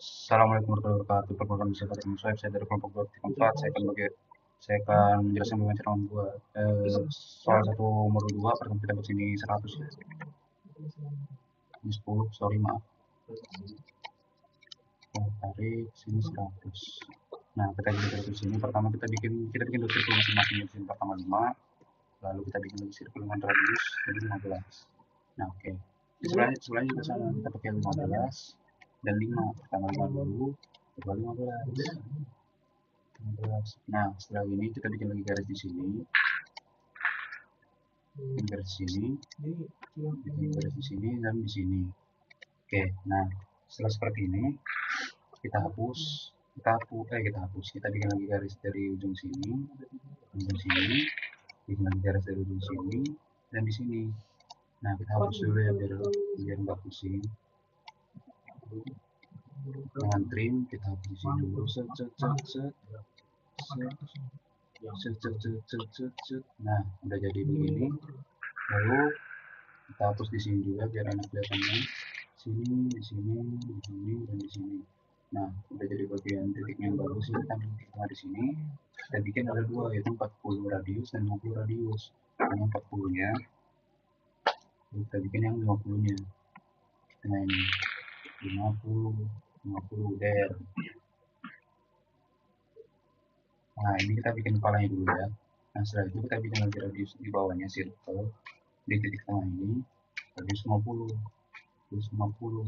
Assalamualaikum warahmatullahi wabarakatuh. Perkenalkan saya Fatimah Soeb, saya dari kelompok 2.4. Saya akan menjelaskan bagaimana cara membuat soal 1 pertama kita buat sini 100 ya. Ini 10, sorry maaf. Kita tarik sini 100. Nah, kita bikin di sini. Pertama kita bikin dua sirkel masing-masing. Di sini pertama 5, lalu kita bikin lagi sirkel dengan radius jadi 15. Nah, oke. Sebelahnya juga sama, kita pakai 15 dan 5. Pertama 5 dulu, kedua 15. Nah, setelah ini kita bikin lagi garis di sini. Bikin garis di sini, bikin garis di sini dan di sini. Oke, nah setelah seperti ini kita hapus. Kita bikin lagi garis dari ujung sini, bikin lagi garis dari ujung sini dan di sini. Nah, kita hapus dulu ya biar nggak pusing. Dengan trim kita hapus di sini dulu. Nah, udah jadi begini. Lalu kita hapus di sini juga biar enak kelihatannya. Sini, di sini, dan di sini. Nah, udah jadi bagian titiknya yang bagus. Ini kita ambil titik di sini. Kita bikin ada dua, yaitu 40 radius dan 50 radius. Yang 40-nya, kita bikin yang 50-nya. Nah, ini 50 der. Nah, ini kita bikin kepalanya dulu ya. Nah, setelah itu kita bikin lagi radius di bawahnya circle di titik tengah ini radius 50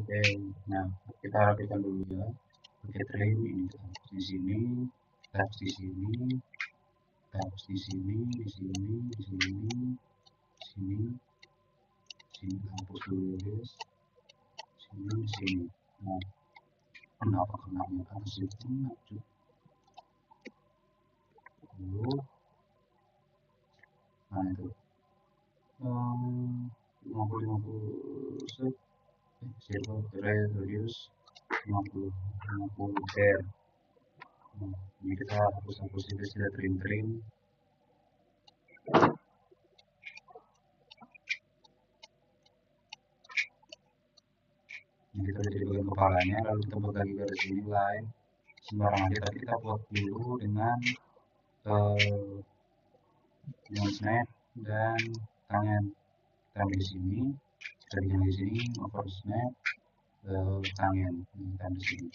der. Nah, kita rapikan dulu ya pakai trim. Ini kita hapus di sini, kita hapus di sini, kita hapus di sini, di sini, di sini, sini, sini kita hapus dulu guys, sini, di sini. Nah, kenapa kenanya atas itu kena dulu. Nah, itu 50 set circle radius 50 der. Nah, ini kita hapus itu sudah trim. Nah, kita udah jadi bagian kepalanya, lalu kita buat lagi garis ini line sembarang aja, tapi kita buat dulu dengan snap dan tangan. Kita ambil di sini, kita bikin di sini over snap tangan di sini.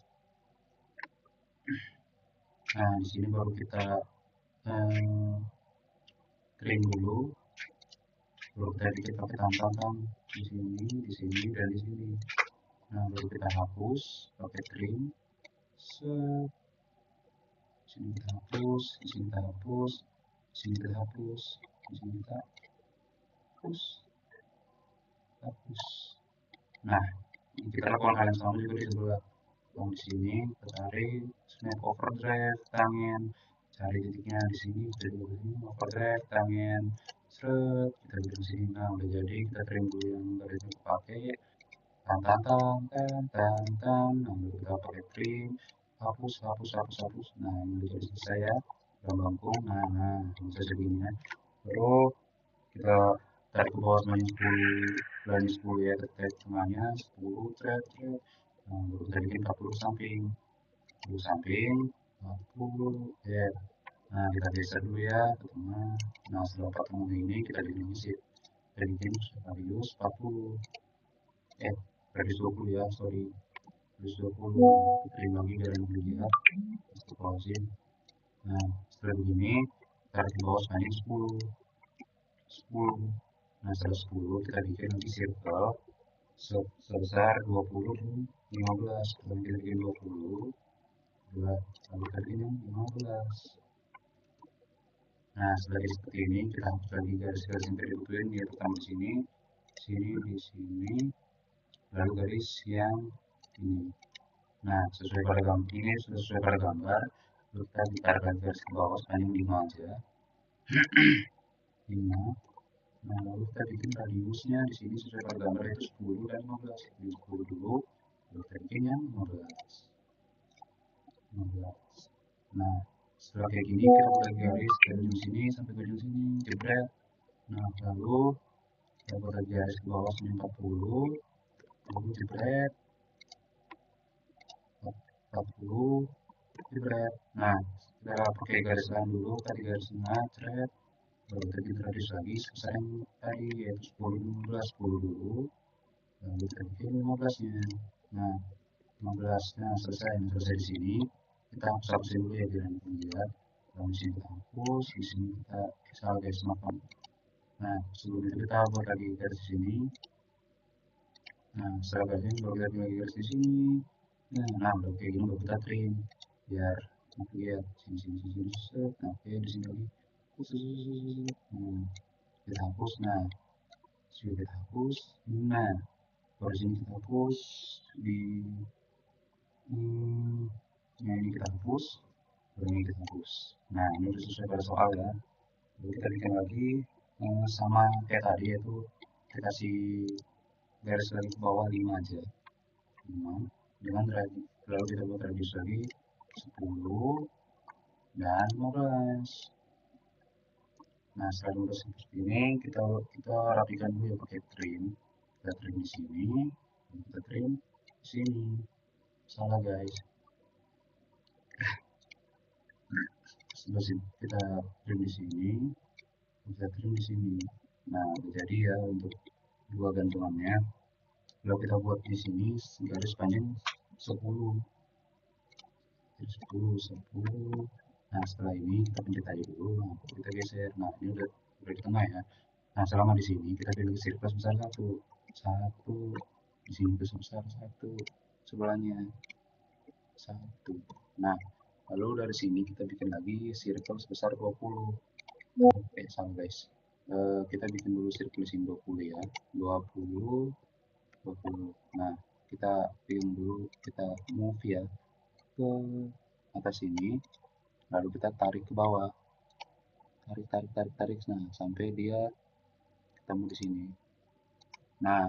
Nah, di sini baru kita trim dulu, baru kita bikin pakai tangan di sini dan di sini. Nah, baru kita hapus pakai trim. Sini kita hapus, di sini kita hapus, di sini kita hapus, di sini kita hapus. Nah, ini kita lakukan hal yang sama juga di sebelah. Di sini kita tarik, snap overdrive tangan, cari titiknya di sini, kita juga di sini overdrive tangan, seret, kita di sini. Nah, udah jadi, kita trim dulu yang garis itu pakai tan. Nah, kita pakai trim, hapus. Nah, ini udah jadi selesai ya, lambangkung. Nah, bisa segini ya. Baru kita tarik ke bawah semuanya 10 ya, tarik tengahnya 10 thread. Nah, baru kita bikin 40 samping 40 ya. Nah, kita geser dulu ya ke tengah. Nah, setelah 40 ini kita bikin shift, kita bikin radius 40 radius 20 ya, sorry, radius 20. Kita lagi biar enak dilihat. Astagfirullahaladzim. Nah, setelah begini tarik ke bawah sepanjang 10. Nah, setelah 10 kita bikin lagi circle sebesar 20 dan 15. Kemudian kita bikin 20, lalu kita bikin 15. Nah, setelah seperti ini kita hapus lagi garis-garis yang tadi butuhin, yaitu pertama di sini, di sini, lalu garis yang ini. Nah, sesuai pada gambar ini sudah sesuai pada gambar. Lalu kita ditarik garis ke bawah sepanjang 5 aja. 5. Nah, lalu kita bikin radiusnya di sini sesuai pada gambar itu 10 dan 15. Jadi 10 dulu, lalu kita bikin yang 15. Nah, setelah kayak gini kita buat garis dari ujung sini sampai ke ujung sini, jebret. Nah, lalu kita buat garis ke bawah 40, lalu jebret. 40 jebret. Nah, kita pakai garis lain dulu, tadi garis tengah, thread, baru kita bikin radius lagi sebesar yang tadi, yaitu 10 10 dulu, lalu kita bikin 15 nya. Nah, 15, nah selesai di sini. Kita hapusin dulu ya biar lihat. Lalu di sini kita hapus, di sini kita salah guys, maaf. Nah, sebelum itu kita buat lagi garis di sini. Nah, setelah garis ini baru kita lagi garis di sini. Nah, udah kayak gini baru kita trim biar lihat sini set. Nah, oke di sini lagi. Nah, kita hapus. Nah, sudah kita hapus. Nah, baru sini kita hapus di nah ini kita hapus, baru ini kita hapus. Nah, ini sudah sesuai pada soal ya. Lalu kita bikin lagi sama kayak tadi, yaitu kita kasih garis lagi ke bawah 5 aja. 5 dengan radius, lalu kita buat radius lagi 10 dan 15. Nah, setelah 15 seperti ini kita rapikan dulu ya pakai trim. Kita trim di sini, kita trim di sini. Salah guys. Terus kita trim di sini, kita trim di sini. Nah, jadi ya untuk dua gantungannya. Lalu kita buat di sini garis panjang 10. 10. Nah, setelah ini kita pencet aja dulu. Nah, kita geser. Nah, ini udah di tengah ya. Nah, selama di sini kita pilih sirkel sebesar 1. Di sini sebesar 1. Sebelahnya 1. Nah, lalu dari sini kita bikin lagi sirkel sebesar 20. Salah guys. Kita bikin dulu sirkel sini 20 ya. 20. Nah, kita bikin dulu, kita move ya ke atas sini, lalu kita tarik ke bawah, tarik, nah sampai dia ketemu di sini. Nah,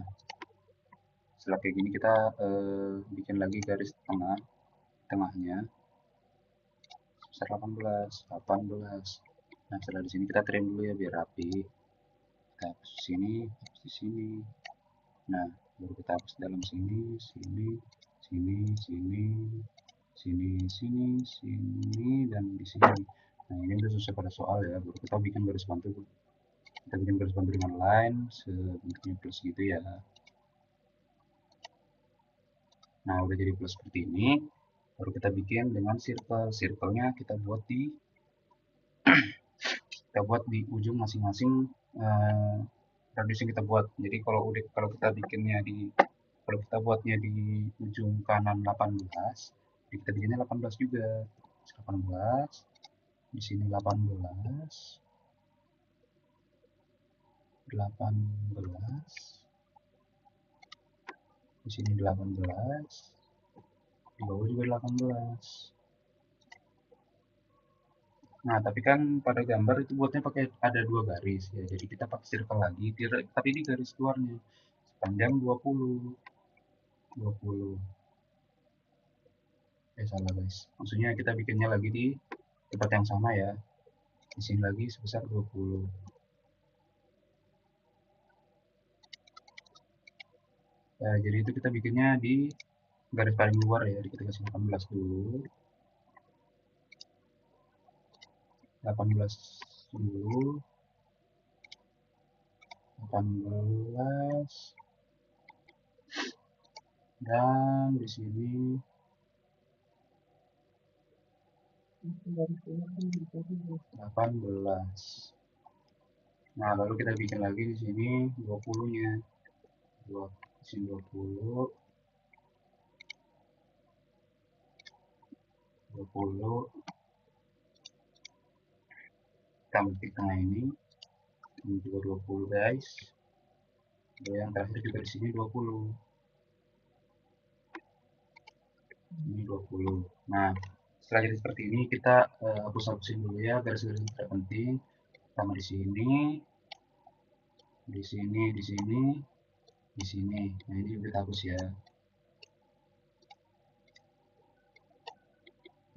setelah kayak gini kita bikin lagi garis tengahnya sebesar 18. Nah, setelah di sini kita trim dulu ya biar rapi. Kita hapus di sini, nah baru kita hapus dalam sini, sini dan di sini. Nah, ini udah sesuai pada soal ya. Baru kita bikin garis bantu. Kita bikin garis bantu dengan line sebentuknya plus gitu ya. Nah, udah jadi plus seperti ini. Baru kita bikin dengan circle. Circle-nya kita buat di ujung masing-masing radius yang kita buat. Jadi kalau kita buatnya di ujung kanan 18, kita bikinnya 18 juga. 18, di sini 18, di sini 18, di bawah juga 18. Nah, tapi kan pada gambar itu buatnya pakai ada 2 garis ya. Jadi kita pakai circle lagi, tapi di garis luarnya sepanjang 20. Salah guys. Maksudnya kita bikinnya lagi di tempat yang sama ya. Di sini lagi sebesar 20. Nah, jadi itu kita bikinnya di garis paling luar ya. Jadi kita kasih 18 dulu. 18 dulu. 18 dan di sini 18. Nah, lalu kita bikin lagi di sini 20-nya. Di sini 20. 20. Kita ketik tengah ini juga 20 guys. Dan yang terakhir juga di sini 20. Ini 20. Nah, setelah jadi seperti ini kita hapus-hapusin dulu ya garis-garis yang tidak penting. Sama di sini, di sini, di sini, di sini. Nah, ini juga kita hapus ya.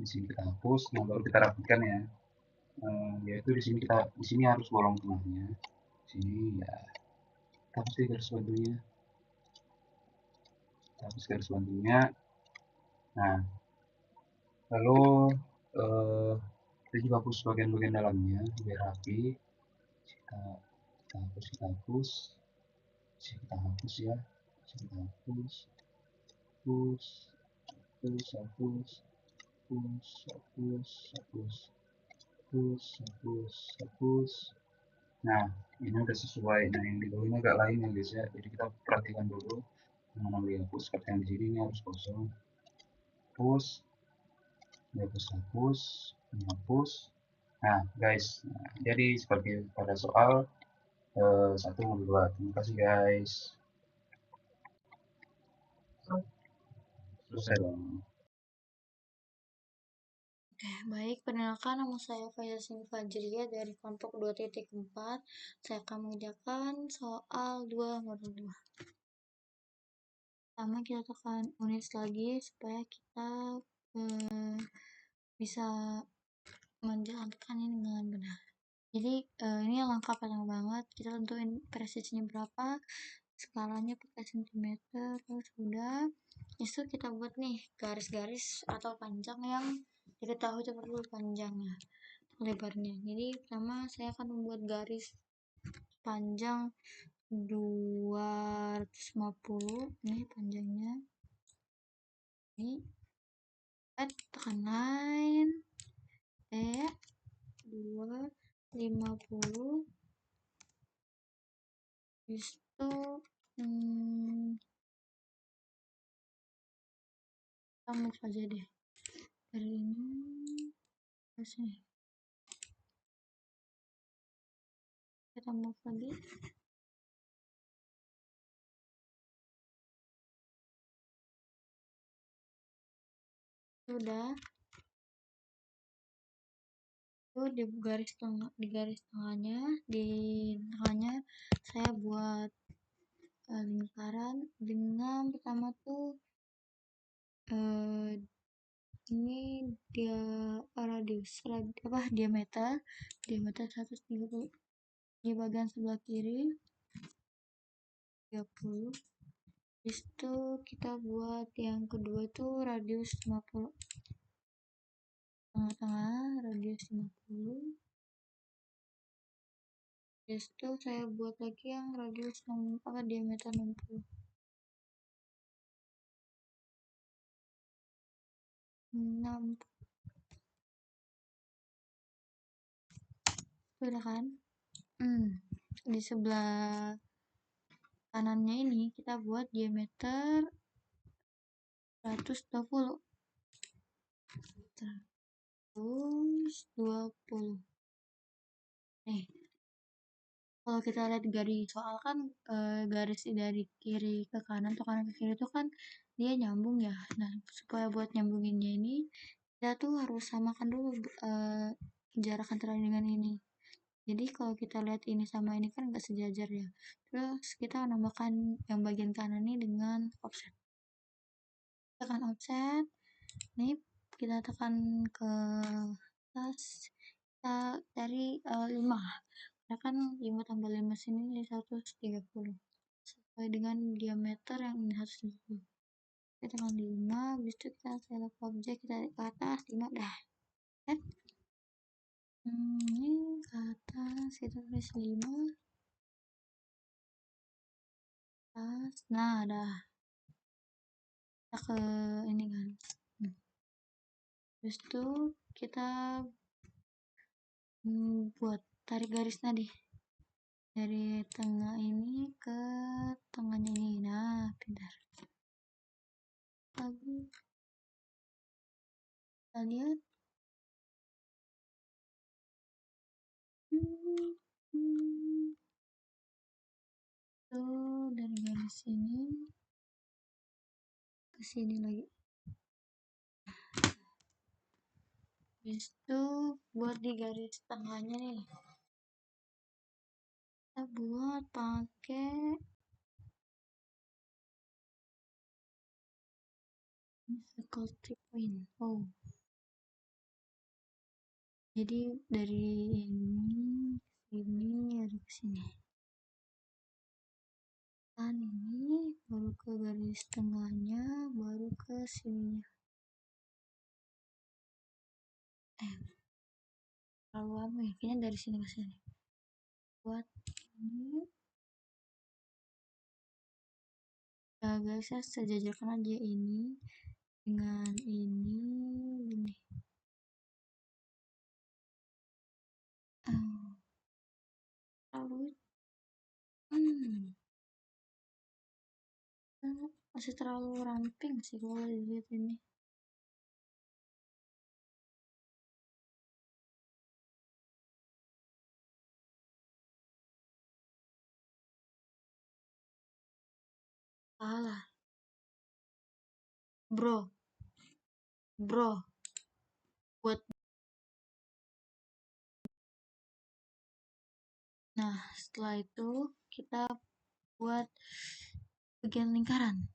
Di sini kita hapus, nah baru kita rapikan ya. Yaitu di sini harus bolong tengahnya. Sini ya. Kita hapus di garis bantunya. Kita hapus garis bantunya. Nah, Lalu eh, kita juga hapus bagian-bagian dalamnya biar rapi. Kita hapus, kita hapus ya, kita hapus, hapus, hapus, hapus, hapus, hapus, hapus, hapus, hapus, hapus. Nah, ini udah sesuai. Nah, yang di bawah ini agak lain ya guys ya. Jadi kita perhatikan dulu yang mana dihapus. Seperti yang di sini ini harus kosong. Hapus, dihapus, hapus, menghapus. Nah, guys, nah, jadi seperti pada soal 1 dan 2. Terima kasih guys. Selesai dong. Baik, perkenalkan nama saya Faizal Fajriya dari kelompok 2.4. Saya akan mengerjakan soal 2 modul 2. Pertama kita tekan unis lagi supaya kita bisa menjalankan ini dengan benar. Jadi ini langkah pertama banget, kita tentuin presisinya berapa, skalanya pakai sentimeter, terus udah. Itu kita buat nih garis-garis atau panjang yang diketahui seperti panjangnya, lebarnya. Jadi pertama saya akan membuat garis panjang 250, ini panjangnya. Ini tekan line 250. Habis itu kita move aja deh dari ini ke sini, kita move lagi. Udah itu di garis tengahnya saya buat lingkaran dengan pertama tuh ini dia diameter 130 di bagian sebelah kiri 30. Habis itu kita buat yang kedua tuh radius 50, tengah-tengah radius 50. Habis itu saya buat lagi yang radius diameter 60. 6. Udah kan? Di sebelah kanannya ini kita buat diameter 120. 120. Nih, kalau kita lihat garis soal kan garis dari kiri ke kanan atau kanan ke kiri itu kan dia nyambung ya. Nah, supaya buat nyambunginnya ini kita tuh harus samakan dulu jarak antara dengan ini. Jadi kalau kita lihat ini sama ini kan nggak sejajar ya. Terus kita menambahkan yang bagian kanan ini dengan offset. Tekan offset. Nih kita tekan ke atas. Kita cari 5. Karena kan 5 tambah 5 sini 130. Sesuai dengan diameter yang ini 130. Kita tekan 5. Habis itu kita select objek, kita tarik ke atas 5 dah. Kan? Ini ke atas kita tulis 5. Atas. Nah, dah. Kita ke ini kan. Habis itu kita buat tarik garis tadi dari tengah ini ke tengahnya ini. Nah, pintar. Lagi kita lihat tuh dari garis ini ke sini lagi. Habis itu buat di garis tengahnya nih kita buat pakai circle 3 point. Jadi dari ini ada ke sini. Kan ini baru ke garis tengahnya, baru ke sininya. kayaknya dari sini ke sini. Buat ini, ya guys, saya sejajarkan aja ini dengan ini gini. Lalu masih terlalu ramping sih kalau dilihat ini. Salah, bro, buat. Nah, setelah itu kita buat bagian lingkaran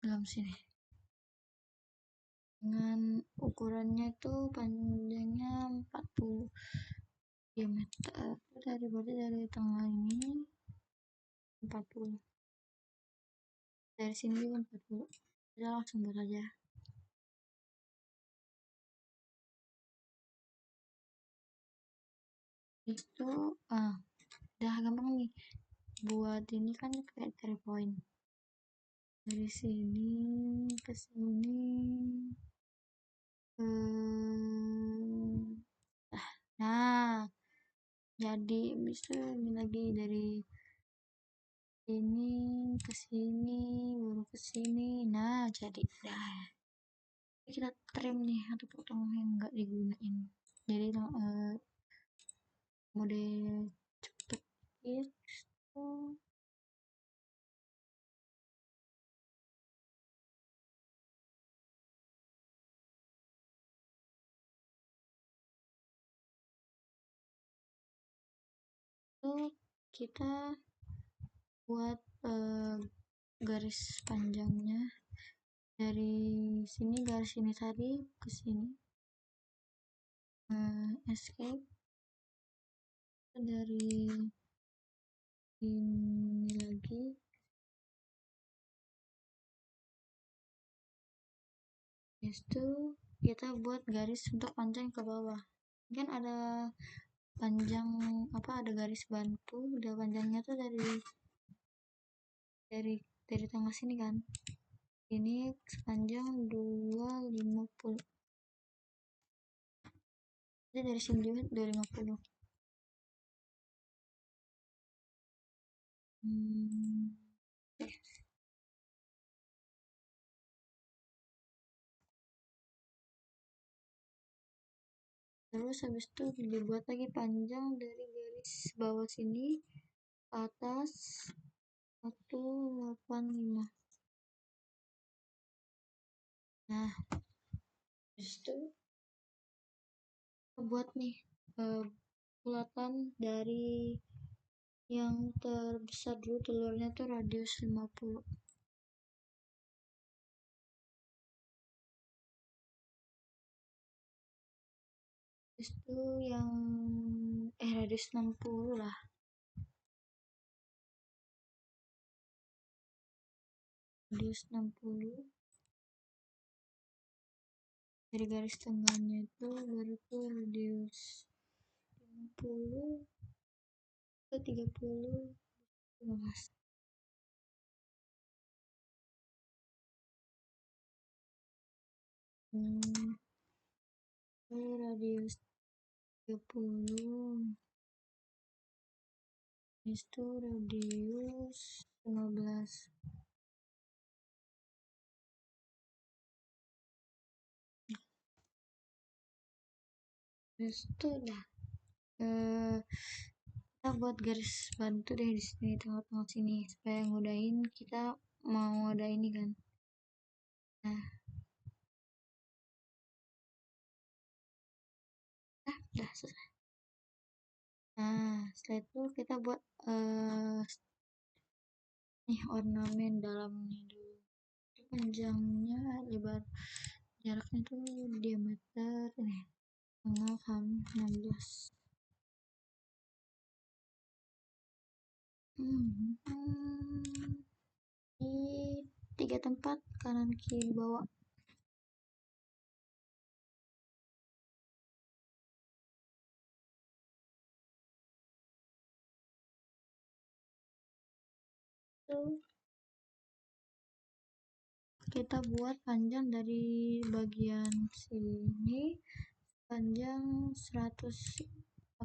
dalam sini dengan ukurannya itu panjangnya 40 diameter dari tengah ini 40, dari sini juga 40. Kita langsung buat aja. Itu udah gampang nih. Buat ini kan kayak 3 point. Dari sini ke sini nah, jadi bisa ini lagi dari sini ke sini baru ke sini. Nah, jadi dah. Kita trim nih atau potong yang enggak digunain. Jadi mode cepet gitu. Itu kita buat garis panjangnya dari sini, garis ini tadi ke sini, escape dari ini lagi itu kita buat garis untuk panjang ke bawah. Kan ada panjang ada garis bantu, udah panjangnya tuh dari tengah sini kan, ini sepanjang 250, jadi dari sini juga 250. Terus habis itu dibuat lagi panjang dari garis bawah sini ke atas 185. Nah, habis itu kita buat nih bulatan dari yang terbesar dulu, telurnya tuh radius 50. Itu yang radius 60 lah, radius 60 dari garis tengahnya itu baru tuh radius 50 ke 30 15. Radius 30, itu radius 15. Itu udah kita buat garis bantu deh di sini, tengah-tengah sini, supaya ngudahin kita mau ada ini kan. Nah, udah selesai. Nah, setelah itu kita buat nih ornamen dalamnya dulu. Panjangnya, lebar, jaraknya tuh diameter ini tengah kan 16. Di 3 tempat, kanan kiri bawah. itu kita buat panjang dari bagian sini panjang 185,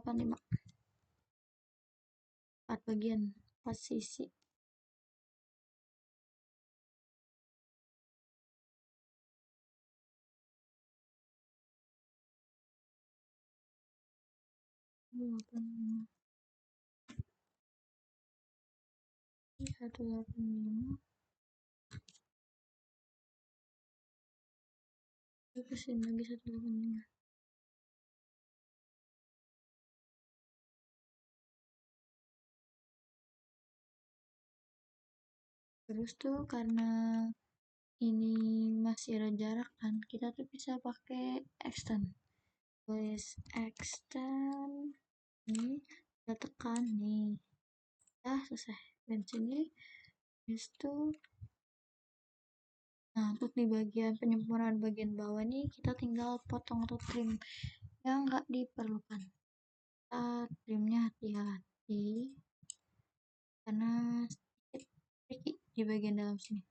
4 bagian, 4 sisi. Ini 185, terus ini lagi 185. Terus tuh karena ini masih ada jarak kan, kita tuh bisa pakai extend. Tulis extend, ini kita tekan nih, selesai. Dan sini itu, nah untuk di bagian penyempurnaan bagian bawah nih kita tinggal potong atau trim yang nggak diperlukan. Kita trimnya hati-hati karena sedikit tricky di bagian dalam sini.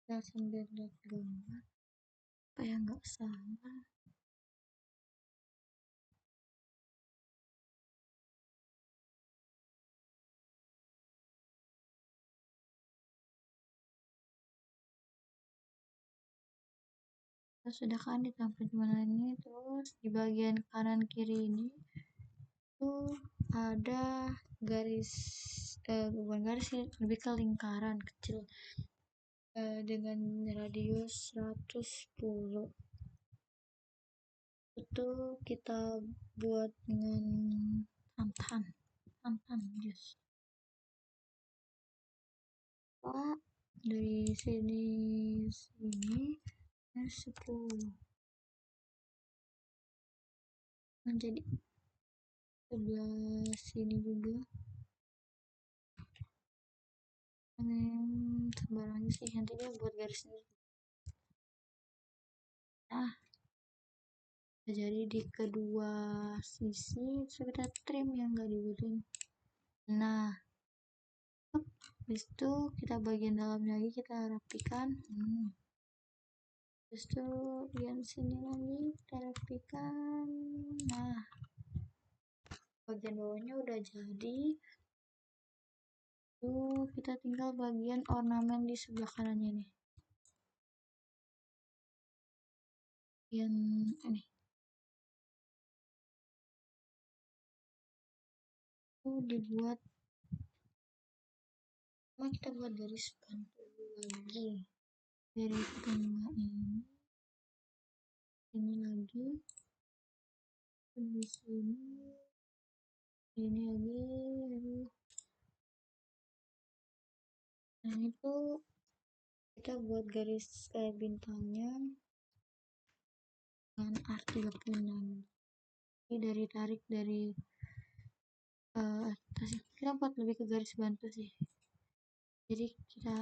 Kita sambil lihat gambar supaya nggak salah. Kita sudah kan di tempat mana ini, terus di bagian kanan kiri ini tuh ada garis, bukan garis sih, lebih ke lingkaran kecil dengan radius 110. Itu kita buat dengan tantan yes. Dari sini 10 menjadi sebelah sini juga sembarang sih, nanti dia buat garis sendiri. Nah, jadi di kedua sisi kita trim yang gak dibutuhin. Nah, habis itu kita bagian dalamnya lagi kita rapikan. Habis itu bagian sini lagi kita rapikan. Nah, bagian bawahnya udah jadi. Tuh kita tinggal bagian ornamen di sebelah kanannya nih. Yang ini tuh dibuat, kita buat garis bantu lagi dari tengah ini lagi di sini lagi. Nah itu kita buat garis bintangnya dengan R36. Ini dari tarik dari atas. Kita buat lebih ke garis bantu sih. Jadi kita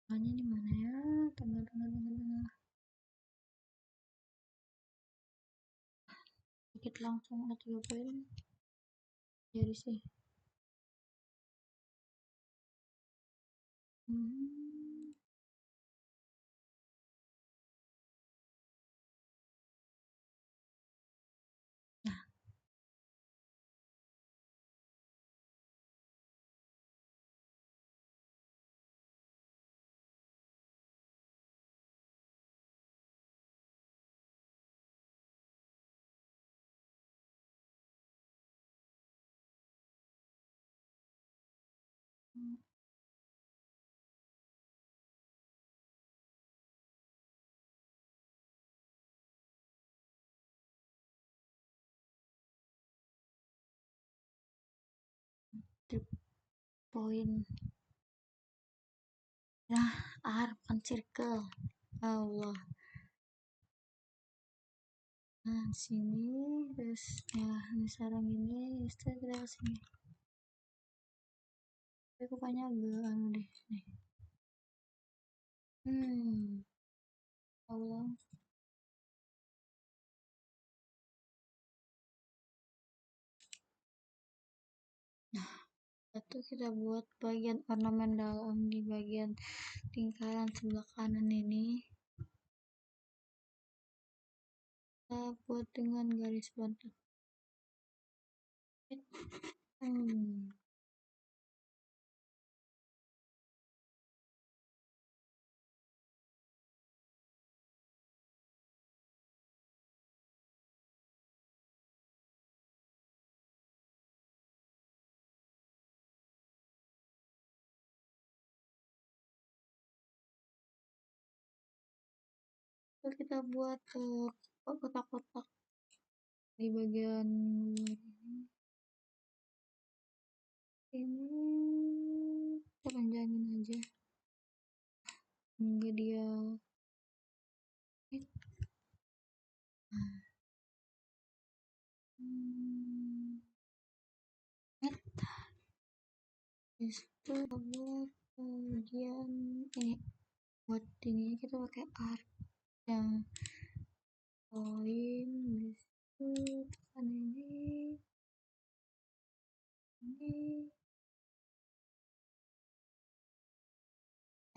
tengahnya di mana ya? Tengah. Sedikit langsung A30 jadi sih. Nah, 3 point. Nah, R bukan circle. Allah. Nah, sini terus ya ini sarang ini, setelah kita kesini. Tapi rupanya agak anu deh nih. Allah. Nah, itu kita buat bagian ornamen dalam di bagian lingkaran sebelah kanan ini. Kita buat dengan garis bantu. Lalu kita buat kotak-kotak di bagian luar ini kita panjangin aja hingga dia itu buat bagian ini buat ini kita pakai art yang poin itu tekan ini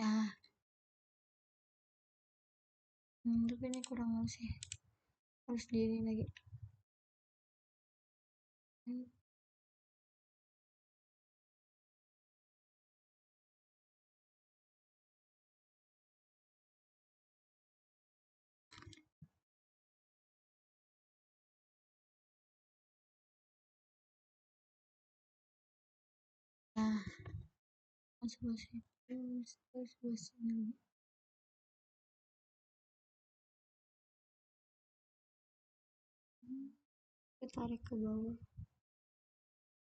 nah tapi ini kurang sih, harus diri lagi. Nah, sebelah situ, sebelah sini. Kita tarik ke bawah.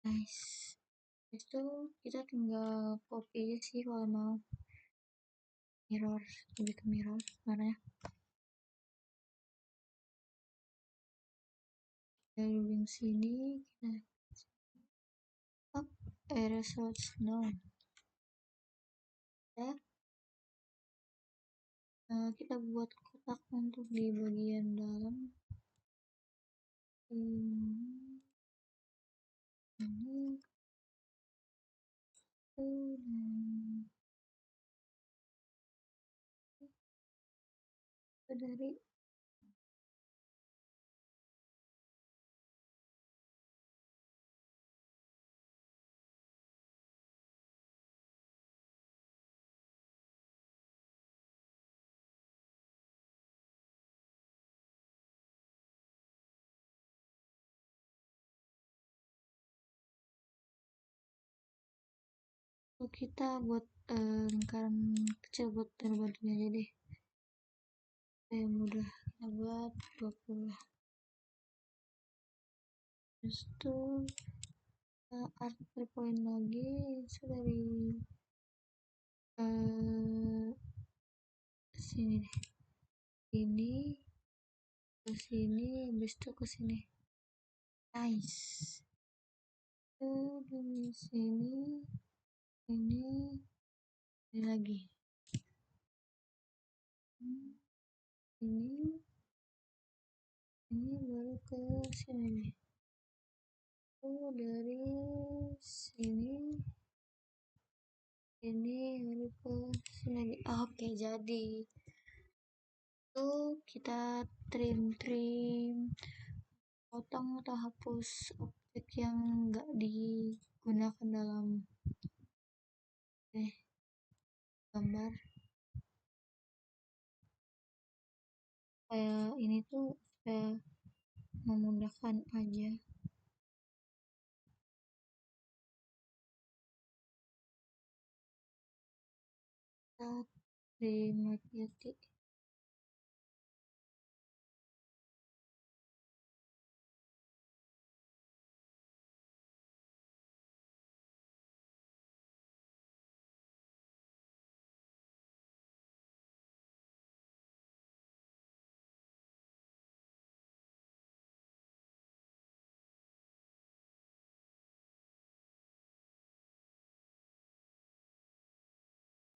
Nice. Itu kita tinggal copy aja sih kalau mau. Mirror, lebih ke mirror sebenarnya. Dari ujung sini kita up erase no. Ya. Kita buat kotak untuk di bagian dalam. Ini dari kita buat lingkaran kecil buat terbantunya aja deh. Mudah kita buat 20. Terus tuh art 3 point lagi itu dari sini deh. Ini ke sini, habis itu ke sini. Nice. Itu dari sini, ini lagi. Ini baru ke sini. Dari sini ini baru ke sini. Oke, jadi itu kita trim potong atau hapus objek yang enggak digunakan dalam gambar. Kayak ini tuh supaya memudahkan aja. Kita terima titik.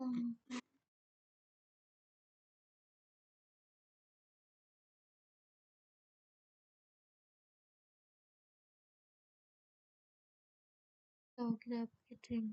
Oh, kita pakai trim.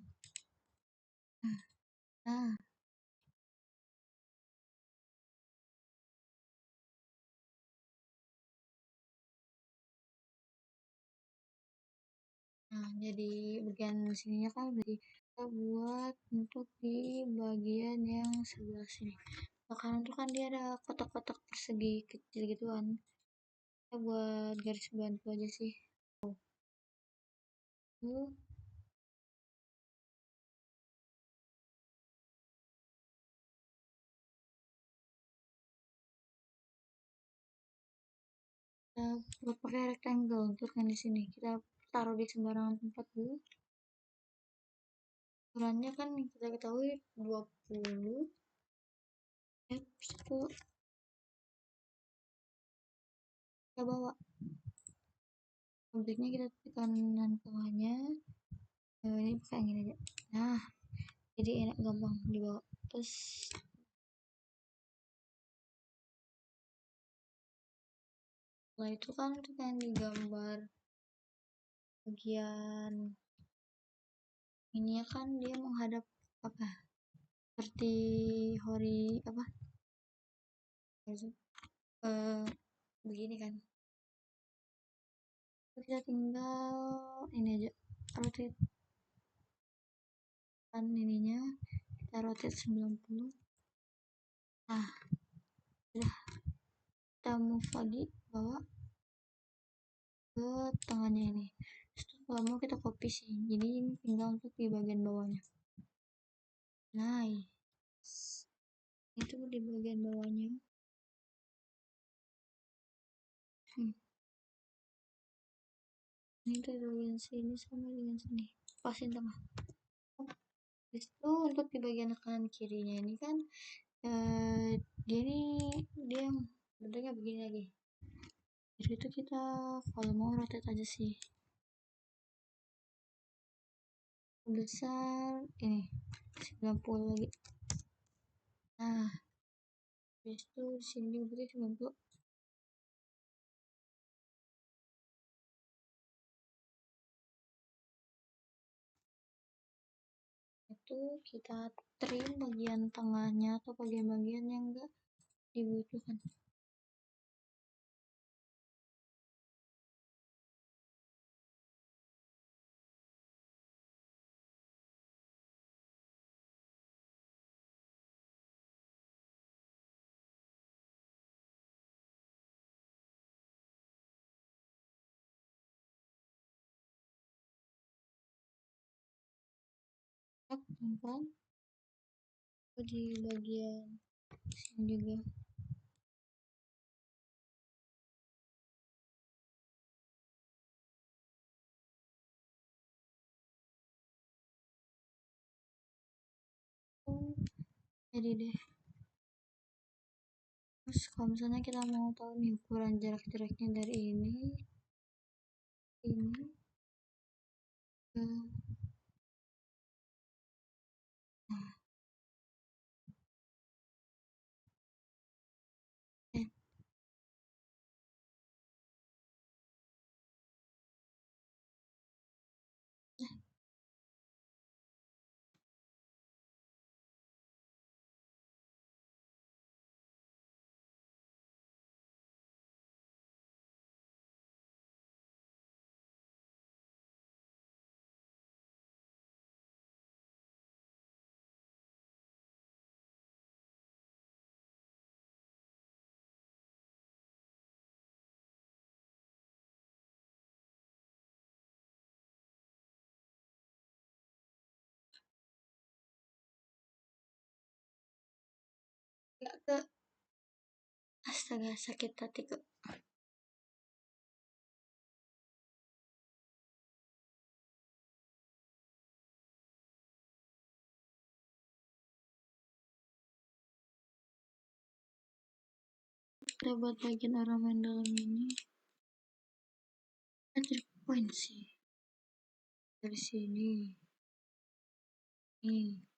Nah, jadi bagian sininya kan udah kita buat untuk di bagian yang sebelah sini. Nah, kanan tuh kan dia ada kotak-kotak persegi kecil gitu kan. Kita buat garis bantu aja sih. Tuh, kita buat pakai rectangle untuk yang di sini. Kita taruh di sembarangan tempat dulu. Ukurannya kan kita ketahui 20 F10 kita bawa objeknya, kita tekan kanan tengahnya. Ini pakai yang ini aja. Nah, jadi enak, gampang dibawa. Terus setelah itu kan kita yang digambar bagian ini ya kan dia menghadap apa seperti hori apa begini kan. Kita tinggal ini aja rotate kan ininya, kita rotate 90. Nah, udah kita move lagi bawa ke tengahnya ini. Terus kalau mau kita copy sih, jadi ini tinggal untuk di bagian bawahnya. Nah, itu di bagian bawahnya. Ini tuh bagian sini sama dengan sini, pasin tengah. Terus itu untuk di bagian kanan kirinya ini kan dia yang bentuknya begini lagi. Jadi itu kita kalau mau rotate aja sih. Besar ini 90 lagi. Nah, habis itu di sini berarti 90. Itu kita trim bagian tengahnya atau bagian-bagian yang enggak dibutuhkan. Teman-teman, di bagian sini juga. Jadi deh. Terus kalau misalnya kita mau tahu nih ukuran jarak-jaraknya dari ini ke eh, nggak ke astaga sakit hati kok. Kita buat bagian ornamen dalam ini ada point sih dari sini nih